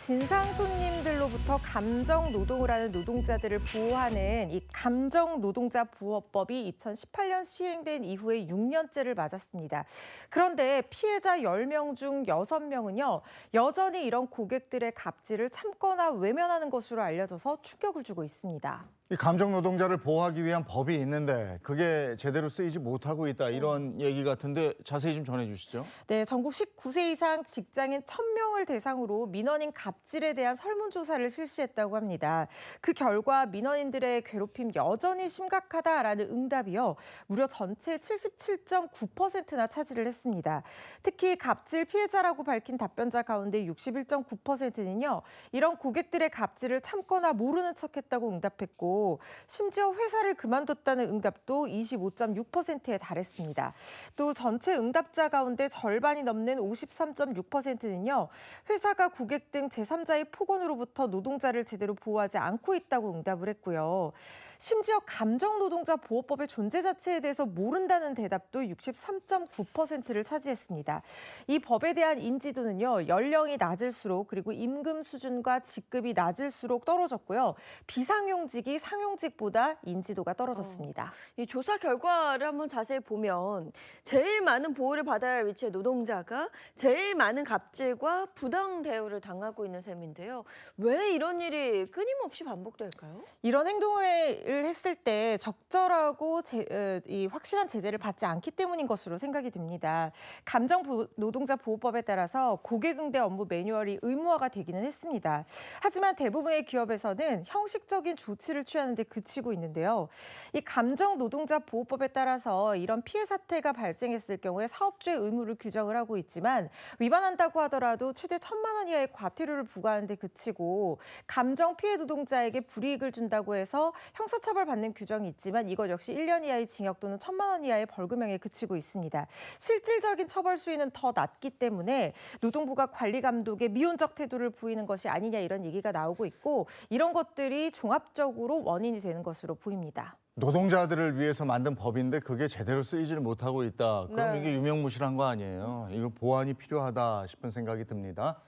진상 손님들로부터 감정 노동을 하는 노동자들을 보호하는 이 감정 노동자 보호법이 2018년 시행된 이후에 6년째를 맞았습니다. 그런데 피해자 10명 중 6명은요, 여전히 이런 고객들의 갑질을 참거나 외면하는 것으로 알려져서 충격을 주고 있습니다. 이 감정 노동자를 보호하기 위한 법이 있는데 그게 제대로 쓰이지 못하고 있다 이런 얘기 같은데 자세히 좀 전해주시죠. 네, 전국 19세 이상 직장인 1,000명을 대상으로 민원인 갑질에 대한 설문조사를 실시했다고 합니다. 그 결과 민원인들의 괴롭힘 여전히 심각하다라는 응답이요, 무려 전체 77.9%나 차지를 했습니다. 특히 갑질 피해자라고 밝힌 답변자 가운데 61.9%는요, 이런 고객들의 갑질을 참거나 모르는 척했다고 응답했고, 심지어 회사를 그만뒀다는 응답도 25.6%에 달했습니다. 또 전체 응답자 가운데 절반이 넘는 53.6%는요, 회사가 고객 등 제3자의 폭언으로부터 노동자를 제대로 보호하지 않고 있다고 응답을 했고요. 심지어 감정노동자 보호법의 존재 자체에 대해서 모른다는 대답도 63.9%를 차지했습니다. 이 법에 대한 인지도는요, 연령이 낮을수록 그리고 임금 수준과 직급이 낮을수록 떨어졌고요. 비상용직이 상용직보다 인지도가 떨어졌습니다. 이 조사 결과를 한번 자세히 보면 제일 많은 보호를 받아야 할 위치의 노동자가 제일 많은 갑질과 부당 대우를 당하고 있는 셈인데요. 왜 이런 일이 끊임없이 반복될까요? 이런 행동을 했을 때 적절하고 이 확실한 제재를 받지 않기 때문인 것으로 생각이 듭니다. 감정노동자 보호법에 따라서 고객응대 업무 매뉴얼이 의무화가 되기는 했습니다. 하지만 대부분의 기업에서는 형식적인 조치를 취하는 데 그치고 있는데요. 이 감정노동자 보호법에 따라서 이런 피해 사태가 발생했을 경우에 사업주의 의무를 규정을 하고 있지만, 위반한다고 하더라도 최대 1,000만 원 이하의 과태료를 부과하는 데 그치고, 감정 피해 노동자에게 불이익을 준다고 해서 형사처벌 받는 규정이 있지만 이것 역시 1년 이하의 징역 또는 1,000만 원 이하의 벌금형에 그치고 있습니다. 실질적인 처벌 수위는 더 낮기 때문에 노동부가 관리 감독에 미온적 태도를 보이는 것이 아니냐, 이런 얘기가 나오고 있고, 이런 것들이 종합적으로 원인이 되는 것으로 보입니다. 노동자들을 위해서 만든 법인데 그게 제대로 쓰이지를 못하고 있다. 그럼 네. 이게 유명무실한 거 아니에요. 이거 보완이 필요하다 싶은 생각이 듭니다.